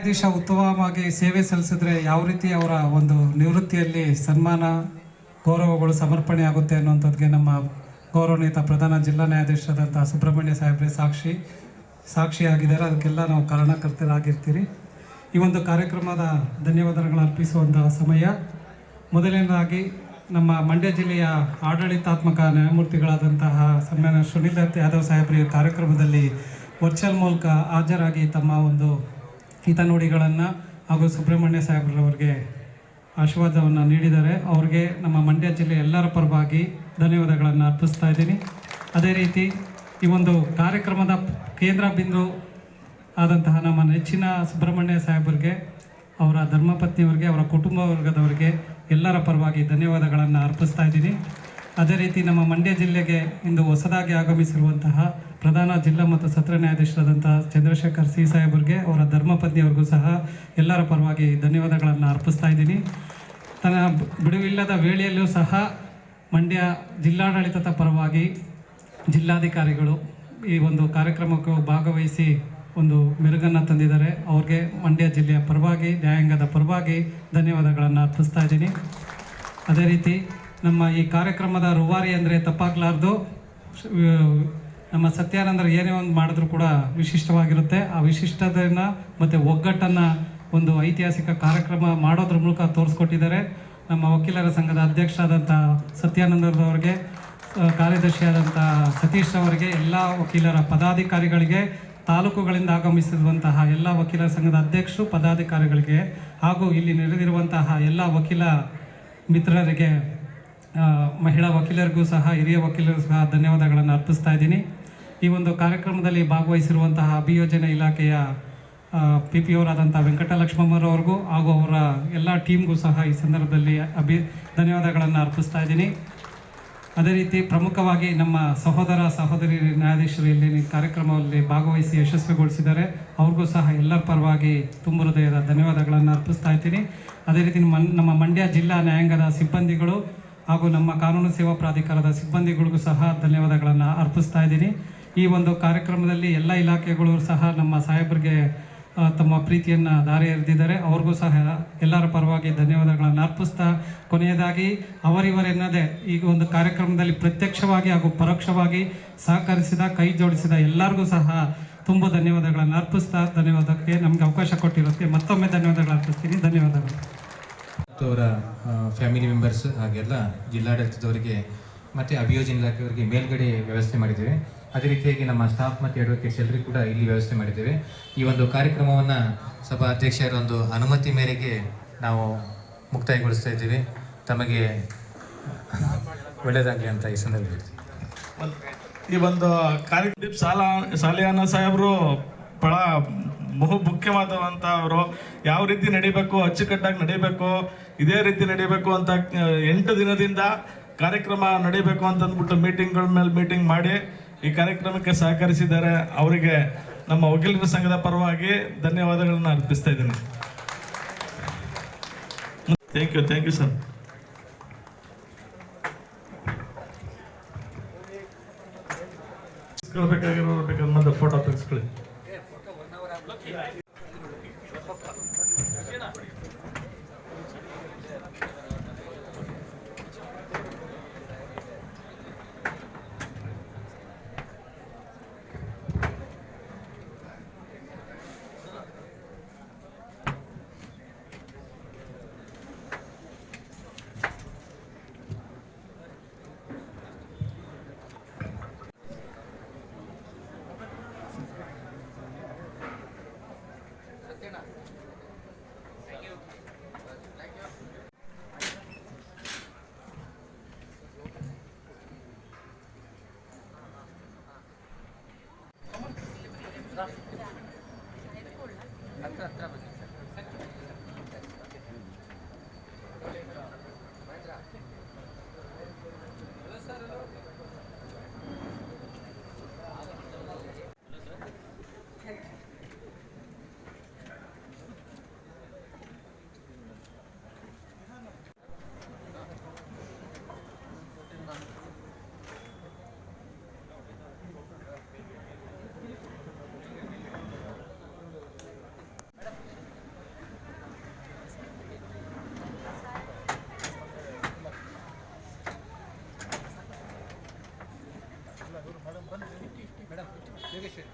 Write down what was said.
ನ್ಯಾಯಾಧೀಶ ಉತ್ತಮವಾಗಿ ಸೇವೆ ಸಲ್ಲಿಸಿದ್ರೆ ಯಾವ ರೀತಿ ಅವರ ಒಂದು ನಿವೃತ್ತಿಯಲ್ಲಿ ಸನ್ಮಾನ ಗೌರವಗಳು ಸಮರ್ಪಣೆ ಆಗುತ್ತೆ ಅನ್ನುವಂಥದ್ದಿಗೆ ನಮ್ಮ ಗೌರವಾನ್ವಿತ ಪ್ರಧಾನ ಜಿಲ್ಲಾ ನ್ಯಾಯಾಧೀಶರಾದಂಥ ಸುಬ್ರಹ್ಮಣ್ಯ ಸಾಹೇಬ್ರೆ ಸಾಕ್ಷಿಯಾಗಿದ್ದಾರೆ. ಅದಕ್ಕೆಲ್ಲ ನಾವು ಕಾರಣಕರ್ತರಾಗಿರ್ತೀರಿ. ಈ ಒಂದು ಕಾರ್ಯಕ್ರಮದ ಧನ್ಯವಾದಗಳನ್ನು ಅರ್ಪಿಸುವಂತಹ ಸಮಯ. ಮೊದಲನೇದಾಗಿ ನಮ್ಮ ಮಂಡ್ಯ ಜಿಲ್ಲೆಯ ಆಡಳಿತಾತ್ಮಕ ನ್ಯಾಯಮೂರ್ತಿಗಳಾದಂತಹ ಸನ್ಮಾನ್ಯ ಸುನಿಲ್ ಯಾದವ್ ಸಾಹೇಬ್ರ ಕಾರ್ಯಕ್ರಮದಲ್ಲಿ ವರ್ಚುವಲ್ ಮೂಲಕ ಹಾಜರಾಗಿ ತಮ್ಮ ಒಂದು ಹಿತನುಡಿಗಳನ್ನು ಹಾಗೂ ಸುಬ್ರಹ್ಮಣ್ಯ ಸಾಹೇಬ್ರವರಿಗೆ ಆಶೀರ್ವಾದವನ್ನು ನೀಡಿದ್ದಾರೆ. ಅವ್ರಿಗೆ ನಮ್ಮ ಮಂಡ್ಯ ಜಿಲ್ಲೆ ಎಲ್ಲರ ಪರವಾಗಿ ಧನ್ಯವಾದಗಳನ್ನು ಅರ್ಪಿಸ್ತಾ ಇದ್ದೀನಿ. ಅದೇ ರೀತಿ ಈ ಒಂದು ಕಾರ್ಯಕ್ರಮದ ಕೇಂದ್ರ ಬಿಂದು ಆದಂತಹ ನಮ್ಮ ನೆಚ್ಚಿನ ಸುಬ್ರಹ್ಮಣ್ಯ ಸಾಹೇಬ್ರಿಗೆ, ಅವರ ಧರ್ಮಪತ್ನಿಯವರಿಗೆ, ಅವರ ಕುಟುಂಬ ವರ್ಗದವರಿಗೆ ಎಲ್ಲರ ಪರವಾಗಿ ಧನ್ಯವಾದಗಳನ್ನು ಅರ್ಪಿಸ್ತಾ ಇದ್ದೀನಿ. ಅದೇ ರೀತಿ ನಮ್ಮ ಮಂಡ್ಯ ಜಿಲ್ಲೆಗೆ ಇಂದು ಹೊಸದಾಗಿ ಆಗಮಿಸಿರುವಂತಹ ಪ್ರಧಾನ ಜಿಲ್ಲಾ ಮತ್ತು ಸತ್ರ ನ್ಯಾಯಾಧೀಶರಾದಂಥ ಚಂದ್ರಶೇಖರ್ ಸಿ ಸಾಹೇಬ್ರಿಗೆ, ಅವರ ಧರ್ಮಪತ್ನಿಯವ್ರಿಗೂ ಸಹ ಎಲ್ಲರ ಪರವಾಗಿ ಧನ್ಯವಾದಗಳನ್ನು ಅರ್ಪಿಸ್ತಾ ಇದ್ದೀನಿ. ತನ್ನ ಬಿಡುವಿಲ್ಲದ ವೇಳೆಯಲ್ಲೂ ಸಹ ಮಂಡ್ಯ ಜಿಲ್ಲಾಡಳಿತದ ಪರವಾಗಿ ಜಿಲ್ಲಾಧಿಕಾರಿಗಳು ಈ ಒಂದು ಕಾರ್ಯಕ್ರಮಕ್ಕೂ ಭಾಗವಹಿಸಿ ಒಂದು ಮೆರುಗನ್ನು ತಂದಿದ್ದಾರೆ. ಅವ್ರಿಗೆ ಮಂಡ್ಯ ಜಿಲ್ಲೆಯ ಪರವಾಗಿ, ನ್ಯಾಯಾಂಗದ ಪರವಾಗಿ ಧನ್ಯವಾದಗಳನ್ನು ಅರ್ಪಿಸ್ತಾ ಇದ್ದೀನಿ. ಅದೇ ರೀತಿ ನಮ್ಮ ಈ ಕಾರ್ಯಕ್ರಮದ ರೂವಾರಿ ಅಂದರೆ ತಪ್ಪಾಗಲಾರ್ದು, ನಮ್ಮ ಸತ್ಯಾನಂದರು ಏನೇ ಒಂದು ಮಾಡಿದ್ರೂ ಕೂಡ ವಿಶಿಷ್ಟವಾಗಿರುತ್ತೆ. ಆ ವಿಶಿಷ್ಟತೆಯನ್ನು ಮತ್ತು ಒಗ್ಗಟ್ಟನ್ನು ಒಂದು ಐತಿಹಾಸಿಕ ಕಾರ್ಯಕ್ರಮ ಮಾಡೋದ್ರ ಮೂಲಕ ತೋರಿಸ್ಕೊಟ್ಟಿದ್ದಾರೆ. ನಮ್ಮ ವಕೀಲರ ಸಂಘದ ಅಧ್ಯಕ್ಷರಾದಂಥ ಸತ್ಯಾನಂದರವರಿಗೆ, ಕಾರ್ಯದರ್ಶಿಯಾದಂಥ ಸತೀಶ್ ಅವರಿಗೆ, ಎಲ್ಲ ವಕೀಲರ ಪದಾಧಿಕಾರಿಗಳಿಗೆ, ತಾಲೂಕುಗಳಿಂದ ಆಗಮಿಸಿರುವಂತಹ ಎಲ್ಲ ವಕೀಲರ ಸಂಘದ ಅಧ್ಯಕ್ಷರು, ಪದಾಧಿಕಾರಿಗಳಿಗೆ ಹಾಗೂ ಇಲ್ಲಿ ನೆರೆದಿರುವಂತಹ ಎಲ್ಲ ವಕೀಲ ಮಿತ್ರರಿಗೆ, ಮಹಿಳಾ ವಕೀಲರಿಗೂ ಸಹ, ಹಿರಿಯ ವಕೀಲರಿಗೂ ಸಹ ಧನ್ಯವಾದಗಳನ್ನು ಅರ್ಪಿಸ್ತಾ ಇದ್ದೀನಿ. ಈ ಒಂದು ಕಾರ್ಯಕ್ರಮದಲ್ಲಿ ಭಾಗವಹಿಸಿರುವಂತಹ ಅಭಿಯೋಜನೆ ಇಲಾಖೆಯ PPO ಅವರಾದಂಥ ವೆಂಕಟಲಕ್ಷ್ಮಮ್ಮರವ್ರಿಗೂ ಹಾಗೂ ಅವರ ಎಲ್ಲ ಟೀಮ್ಗೂ ಸಹ ಈ ಸಂದರ್ಭದಲ್ಲಿ ಧನ್ಯವಾದಗಳನ್ನು ಅರ್ಪಿಸ್ತಾ ಇದ್ದೀನಿ. ಅದೇ ರೀತಿ ಪ್ರಮುಖವಾಗಿ ನಮ್ಮ ಸಹೋದರ ಸಹೋದರಿ ನ್ಯಾಯಾಧೀಶರು ಇಲ್ಲಿ ಕಾರ್ಯಕ್ರಮದಲ್ಲಿ ಭಾಗವಹಿಸಿ ಯಶಸ್ವಿಗೊಳಿಸಿದ್ದಾರೆ. ಅವ್ರಿಗೂ ಸಹ ಎಲ್ಲರ ಪರವಾಗಿ ತುಂಬ ಹೃದಯದ ಧನ್ಯವಾದಗಳನ್ನು ಅರ್ಪಿಸ್ತಾ ಇದ್ದೀನಿ. ಅದೇ ರೀತಿ ನಮ್ಮ ಮಂಡ್ಯ ಜಿಲ್ಲಾ ನ್ಯಾಯಾಂಗದ ಸಿಬ್ಬಂದಿಗಳು ಹಾಗೂ ನಮ್ಮ ಕಾನೂನು ಸೇವಾ ಪ್ರಾಧಿಕಾರದ ಸಿಬ್ಬಂದಿಗಳಿಗೂ ಸಹ ಧನ್ಯವಾದಗಳನ್ನು ಅರ್ಪಿಸ್ತಾ ಇದ್ದೀನಿ. ಈ ಒಂದು ಕಾರ್ಯಕ್ರಮದಲ್ಲಿ ಎಲ್ಲ ಇಲಾಖೆಗಳು ಸಹ ನಮ್ಮ ಸಾಹೇಬರಿಗೆ ತಮ್ಮ ಪ್ರೀತಿಯನ್ನು ದಾರಿ ಎರೆದಿದ್ದಾರೆ. ಅವ್ರಿಗೂ ಸಹ ಎಲ್ಲರ ಪರವಾಗಿ ಧನ್ಯವಾದಗಳನ್ನು ಅರ್ಪಿಸ್ತಾ, ಕೊನೆಯದಾಗಿ ಅವರಿವರೆನ್ನದೇ ಈಗ ಒಂದು ಕಾರ್ಯಕ್ರಮದಲ್ಲಿ ಪ್ರತ್ಯಕ್ಷವಾಗಿ ಹಾಗೂ ಪರೋಕ್ಷವಾಗಿ ಸಹಕರಿಸಿದ, ಕೈ ಜೋಡಿಸಿದ ಎಲ್ಲರಿಗೂ ಸಹ ತುಂಬ ಧನ್ಯವಾದಗಳನ್ನು ಅರ್ಪಿಸ್ತಾ, ಧನ್ಯವಾದಕ್ಕೆ ನಮಗೆ ಅವಕಾಶ ಕೊಟ್ಟಿರೋದಕ್ಕೆ ಮತ್ತೊಮ್ಮೆ ಧನ್ಯವಾದಗಳು ಅರ್ಪಿಸ್ತೀನಿ. ಧನ್ಯವಾದಗಳು. ಅವರ ಫ್ಯಾಮಿಲಿ ಮೆಂಬರ್ಸ್ ಹಾಗೆಲ್ಲ ಜಿಲ್ಲಾಡಳಿತದವರಿಗೆ ಮತ್ತು ಅಭಿಯೋಜನೆ ಇಲಾಖೆಯವರಿಗೆ ಮೇಲ್ಗಡೆ ವ್ಯವಸ್ಥೆ ಮಾಡಿದ್ದೇವೆ. ಅದೇ ರೀತಿಯಾಗಿ ನಮ್ಮ ಸ್ಟಾಫ್ ಮತ್ತು ಅಡ್ವೊಕೇಟ್ಸ್ ಎಲ್ಲರಿಗೂ ಕೂಡ ಇಲ್ಲಿ ವ್ಯವಸ್ಥೆ ಮಾಡಿದ್ದೇವೆ. ಈ ಒಂದು ಕಾರ್ಯಕ್ರಮವನ್ನು ಸಭಾ ಅಧ್ಯಕ್ಷರ ಒಂದು ಅನುಮತಿ ಮೇರೆಗೆ ನಾವು ಮುಕ್ತಾಯಗೊಳಿಸ್ತಾ ಇದ್ದೀವಿ. ತಮಗೆ ಒಳ್ಳೆಯದಾಗಲಿ ಅಂತ ಈ ಸಂದರ್ಭದಲ್ಲಿ ಈ ಒಂದು ಕಾರ್ಯಕ್ರಮ ಸಾಲಿಯಾನ ಸಾಹೇಬರು ಬಹಳ ಬಹು ಮುಖ್ಯವಾದವಂಥವರು. ಯಾವ ರೀತಿ ನಡಿಬೇಕು, ಅಚ್ಚುಕಟ್ಟಾಗಿ ನಡಿಬೇಕು, ಇದೇ ರೀತಿ ನಡಿಬೇಕು ಅಂತ 8 ದಿನದಿಂದ ಕಾರ್ಯಕ್ರಮ ನಡಿಬೇಕು ಅಂತಂದ್ಬಿಟ್ಟು ಮೀಟಿಂಗ್ಗಳ ಮೇಲೆ ಮೀಟಿಂಗ್ ಮಾಡಿ ಈ ಕಾರ್ಯಕ್ರಮಕ್ಕೆ ಸಹಕರಿಸಿದ್ದಾರೆ. ಅವರಿಗೆ ನಮ್ಮ ವಕೀಲರ ಸಂಘದ ಪರವಾಗಿ ಧನ್ಯವಾದಗಳನ್ನು ಅರ್ಪಿಸ್ತಾ ಇದ್ದೀನಿ. Thank you sir. ಬೇಕಾಗಿರೋ ಫೋಟೋ ತೆಗೆಸ್ಕೊಳ್ಳಿ. ಮೇಡಮ್ ಯೋಗೇಶ್ವರಿ